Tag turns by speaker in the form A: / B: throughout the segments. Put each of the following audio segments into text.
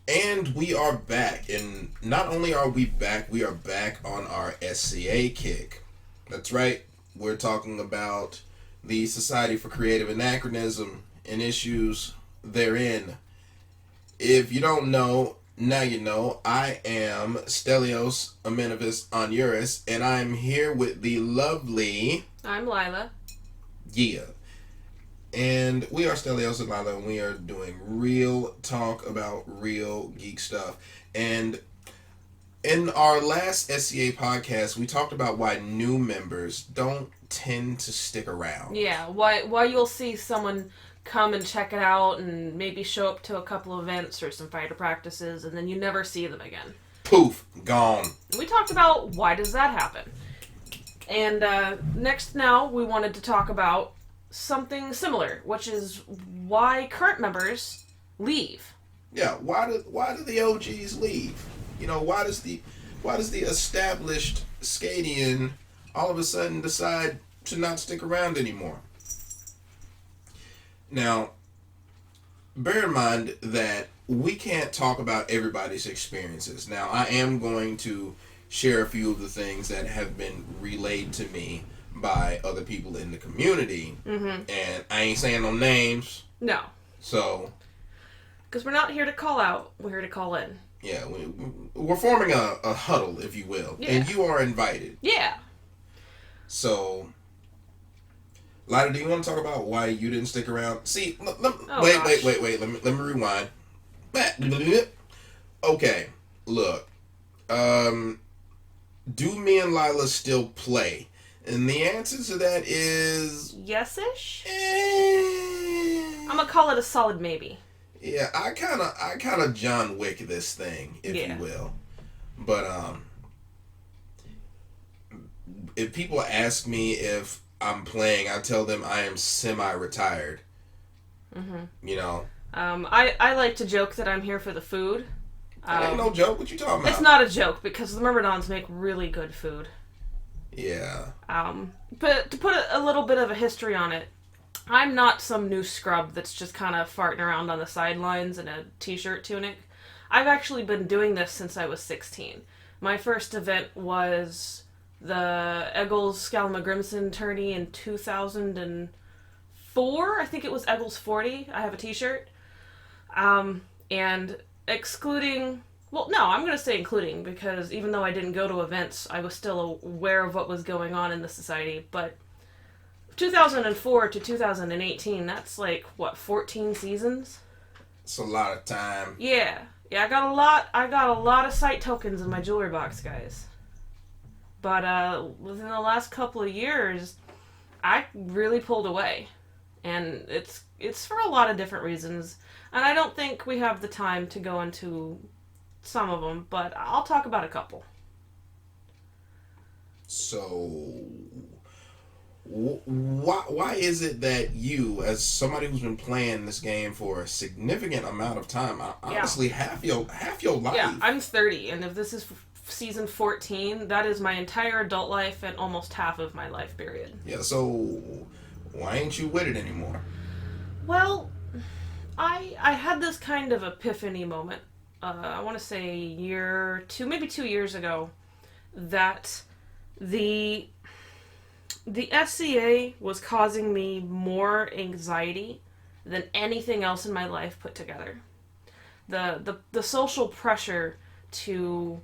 A: And we are back. And not only are we back on our SCA kick. That's right. We're talking about the Society for Creative Anachronism and issues therein. If you don't know, now you know. I am Stelios Amenovis Onuris, and I'm here with the lovely...
B: I'm Lilah.
A: Yeah. And we are Stelios and Lilah, and we are doing real talk about real geek stuff. And in our last SCA podcast, we talked about why new members don't tend to stick around.
B: Yeah, why you'll see someone come and check it out and maybe show up to a couple of events or some fighter practices, and then you never see them again.
A: Poof, gone.
B: We talked about why does that happen. And next now, we wanted to talk about something similar, which is why current members leave.
A: Yeah, why do the OGs leave? You know, why does the established Scadian all of a sudden decide to not stick around anymore? Now, bear in mind that we can't talk about everybody's experiences. Now, I am going to share a few of the things that have been relayed to me by other people in the community. Mm-hmm. And I ain't saying no names.
B: No.
A: So...
B: because we're not here to call out, we're here to call in.
A: Yeah, we're forming a huddle, if you will. Yeah. And you are invited.
B: Yeah.
A: So, Lilah, do you want to talk about why you didn't stick around? See, wait. Let me rewind. Okay, look. Do me and Lilah still play? And the answer to that is...
B: yes-ish? I'm gonna call it a solid maybe.
A: Yeah, I kind of John Wick this thing, if you will. But, if people ask me if I'm playing, I tell them I am semi-retired. Mm-hmm. You know?
B: I like to joke that I'm here for the food.
A: Ain't no joke. What you talking about?
B: It's not a joke, because the Myrmidons make really good food.
A: Yeah.
B: But to put a little bit of a history on it, I'm not some new scrub that's just kind of farting around on the sidelines in a t-shirt tunic. I've actually been doing this since I was 16. My first event was the Eggles Skalmagrimson tourney in 2004. I think it was Eggles 40. I have a t-shirt. And excluding... well, no, I'm going to say including, because even though I didn't go to events, I was still aware of what was going on in the society, but 2004 to 2018, that's like, what, 14 seasons?
A: It's a lot of time.
B: Yeah, I got a lot of site tokens in my jewelry box, guys. But, within the last couple of years, I really pulled away. And it's for a lot of different reasons, and I don't think we have the time to go into some of them, but I'll talk about a couple.
A: So, why is it that you, as somebody who's been playing this game for a significant amount of time, honestly, half your life?
B: Yeah, I'm 30, and if this is season 14, that is my entire adult life and almost half of my life period.
A: Yeah, so why ain't you with it anymore?
B: Well, I had this kind of epiphany moment. I want to say a year, maybe 2 years ago, that the SCA was causing me more anxiety than anything else in my life put together. The social pressure to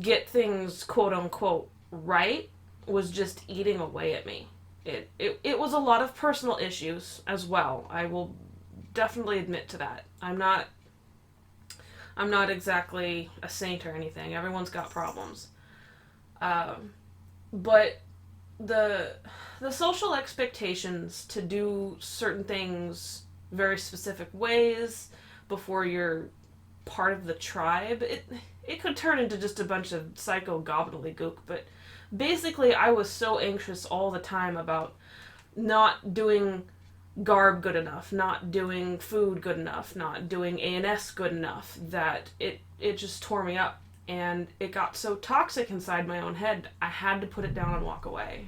B: get things quote unquote right was just eating away at me. It was a lot of personal issues as well. I will definitely admit to that. I'm not exactly a saint or anything. Everyone's got problems. But the social expectations to do certain things very specific ways before you're part of the tribe, it could turn into just a bunch of psycho gobbledygook, but basically I was so anxious all the time about not doing garb good enough, not doing food good enough, not doing A&S good enough, that it just tore me up. And it got so toxic inside my own head, I had to put it down and walk away.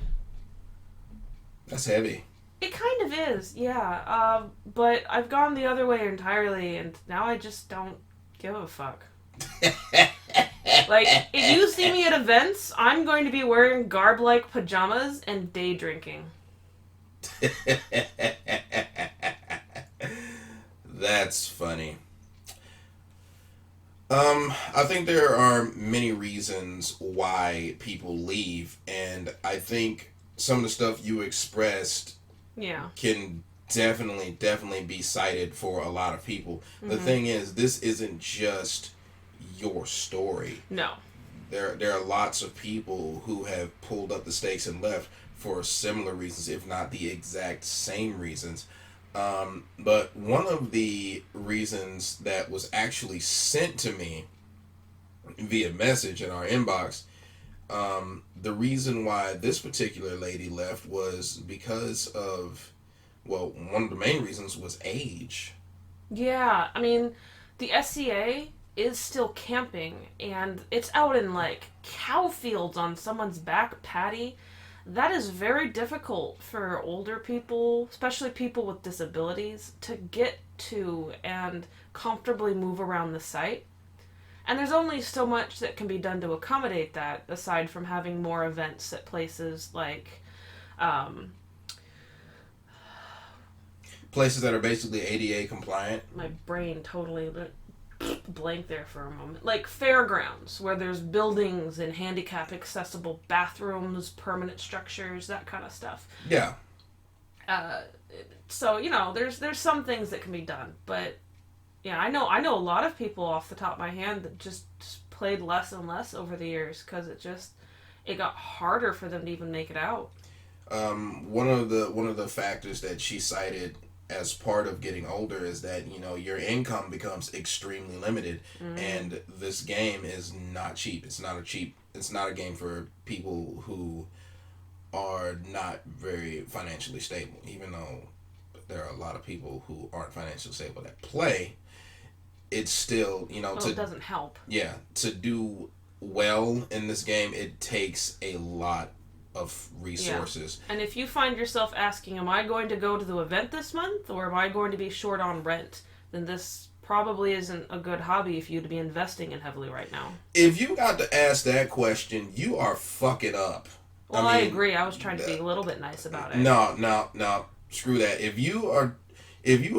A: That's heavy.
B: It kind of is, yeah. But I've gone the other way entirely, and now I just don't give a fuck. Like, if you see me at events, I'm going to be wearing garb-like pajamas and day drinking.
A: That's funny. I think there are many reasons why people leave, and I think some of the stuff you expressed can definitely be cited for a lot of people. Mm-hmm. The thing is, this isn't just your story.
B: No.
A: There are lots of people who have pulled up the stakes and left for similar reasons, if not the exact same reasons. But one of the reasons that was actually sent to me via message in our inbox, the reason why this particular lady left was because of, well, one of the main reasons was age.
B: Yeah, I mean, the SCA is still camping, and it's out in, like, cow fields on someone's back patty. That is very difficult for older people, especially people with disabilities, to get to and comfortably move around the site. And there's only so much that can be done to accommodate that, aside from having more events at places like...
A: places that are basically ADA compliant.
B: My brain totally blank there for a moment. Like fairgrounds, where there's buildings and handicap accessible bathrooms, permanent structures, that kind of stuff.
A: Yeah.
B: So, you know, there's some things that can be done, but yeah, I know a lot of people off the top of my hand that just played less and less over the years because it got harder for them to even make it out.
A: One of the factors that she cited as part of getting older is that, you know, your income becomes extremely limited, and this game is not cheap. It's not a game for people who are not very financially stable, even though there are a lot of people who aren't financially stable that play. It's still, you know,
B: it doesn't help.
A: Yeah, to do well in this game, it takes a lot of resources.
B: Yeah. And if you find yourself asking, am I going to go to the event this month, or am I going to be short on rent, then this probably isn't a good hobby for you to be investing in heavily right now.
A: If you got to ask that question, you are fucking up.
B: Well, I agree. I was trying to be a little bit nice about it.
A: No. Screw that. If you are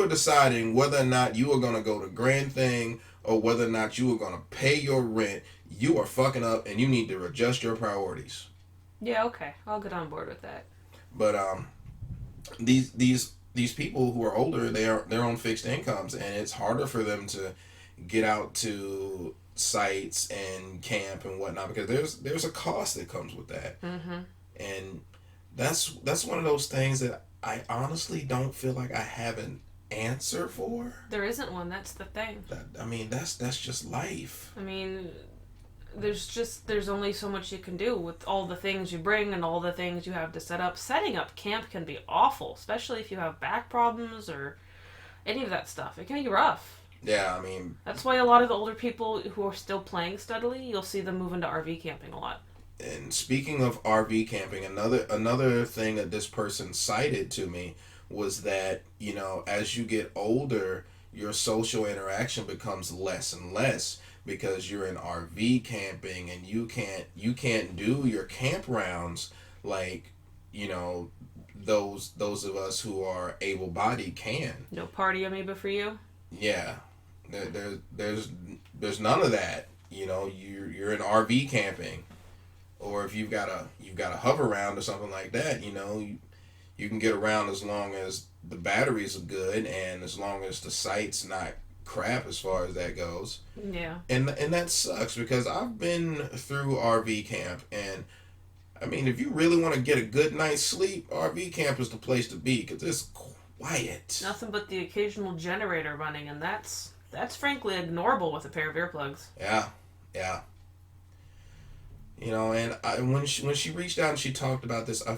A: deciding whether or not you are going to go to Grand Thing or whether or not you are going to pay your rent, you are fucking up, and you need to adjust your priorities.
B: Yeah, okay. I'll get on board with that.
A: But these people who are older, they're on fixed incomes, and it's harder for them to get out to sites and camp and whatnot because there's a cost that comes with that.
B: Mm-hmm.
A: And that's one of those things that I honestly don't feel like I have an answer for.
B: There isn't one. That's the thing.
A: That's just life.
B: I mean, there's only so much you can do with all the things you bring and all the things you have to set up. Setting up camp can be awful, especially if you have back problems or any of that stuff. It can be rough.
A: Yeah, I mean...
B: That's why a lot of the older people who are still playing steadily, you'll see them move into RV camping a lot.
A: And speaking of RV camping, another thing that this person cited to me was that, you know, as you get older, your social interaction becomes less and less because you're in RV camping and you can't do your camp rounds like, you know, those of us who are able-bodied can.
B: No party amoeba for you?
A: Yeah. There's none of that. You know, you're in RV camping. Or if you've got a hover round or something like that, you know, you can get around as long as the batteries are good and as long as the site's not crap as far as that goes.
B: Yeah.
A: And that sucks because I've been through RV camp, and I mean, if you really want to get a good night's sleep, RV camp is the place to be because it's quiet.
B: Nothing but the occasional generator running, and that's frankly ignorable with a pair of earplugs.
A: Yeah. You know, and when she reached out and she talked about this, I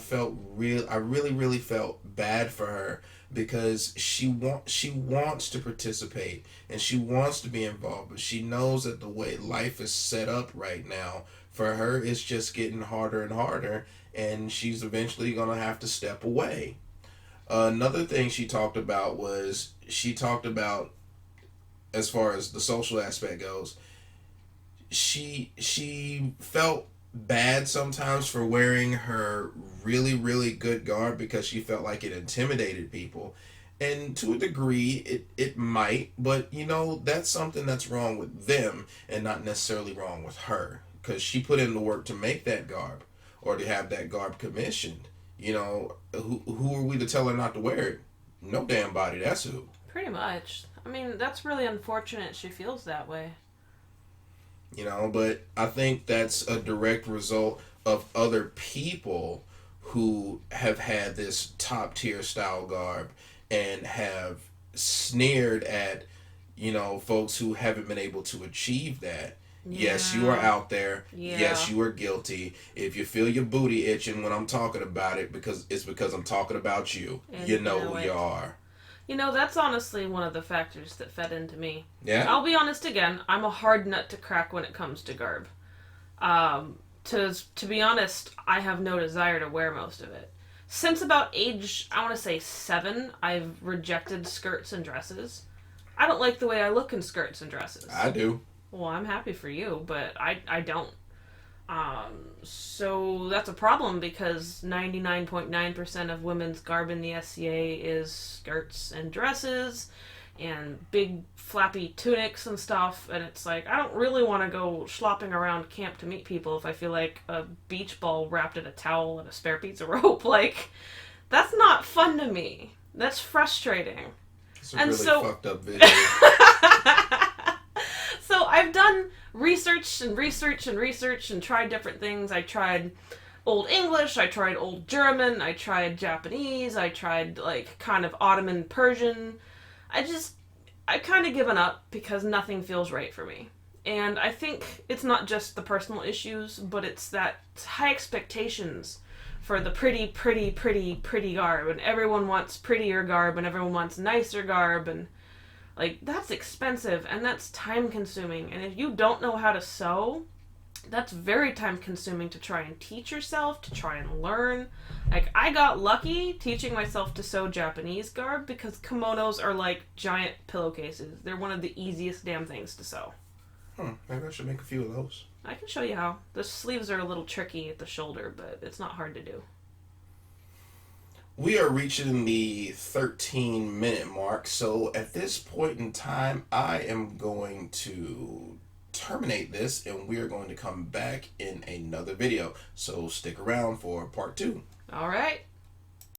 A: really felt bad for her because she wants to participate and she wants to be involved, but she knows that the way life is set up right now, for her it's just getting harder and harder, and she's eventually gonna have to step away. Another thing she talked about as far as the social aspect goes, she felt bad sometimes for wearing her really really good garb because she felt like it intimidated people, and to a degree it might, but that's something that's wrong with them and not necessarily wrong with her, because she put in the work to make that garb or to have that garb commissioned. Who are we to tell her not to wear it? No damn body, that's who.
B: Pretty much. I mean, that's really unfortunate she feels that way.
A: But I think that's a direct result of other people who have had this top tier style garb and have sneered at, folks who haven't been able to achieve that.
B: Yeah.
A: Yes, you are out there.
B: Yeah.
A: Yes, you are guilty. If you feel your booty itching when I'm talking about it, because I'm talking about you.
B: And
A: you know who you are.
B: That's honestly one of the factors that fed into me.
A: Yeah.
B: I'll be honest again, I'm a hard nut to crack when it comes to garb. To be honest, I have no desire to wear most of it. Since about age, I want to say 7, I've rejected skirts and dresses. I don't like the way I look in skirts and dresses.
A: I do.
B: Well, I'm happy for you, but I don't. So that's a problem because 99.9% of women's garb in the SCA is skirts and dresses and big flappy tunics and stuff, and it's like, I don't really want to go slopping around camp to meet people if I feel like a beach ball wrapped in a towel and a spare piece of rope. Like, that's not fun to me. That's frustrating.
A: It's a really fucked up video.
B: So I've done research and tried different things. I tried Old English, I tried Old German, I tried Japanese, I tried like kind of Ottoman Persian. I've kind of given up because nothing feels right for me. And I think it's not just the personal issues, but it's that high expectations for the pretty garb, and everyone wants prettier garb, and everyone wants nicer garb, and like, that's expensive, and that's time consuming, and if you don't know how to sew, that's very time consuming to try and teach yourself, to try and learn. Like, I got lucky teaching myself to sew Japanese garb because kimonos are like giant pillowcases. They're one of the easiest damn things to sew.
A: Maybe I should make a few of those.
B: I can show you how. The sleeves are a little tricky at the shoulder, but it's not hard to do.
A: We are reaching the 13-minute mark, so at this point in time, I am going to terminate this, and we are going to come back in another video. So stick around for part 2.
B: All right.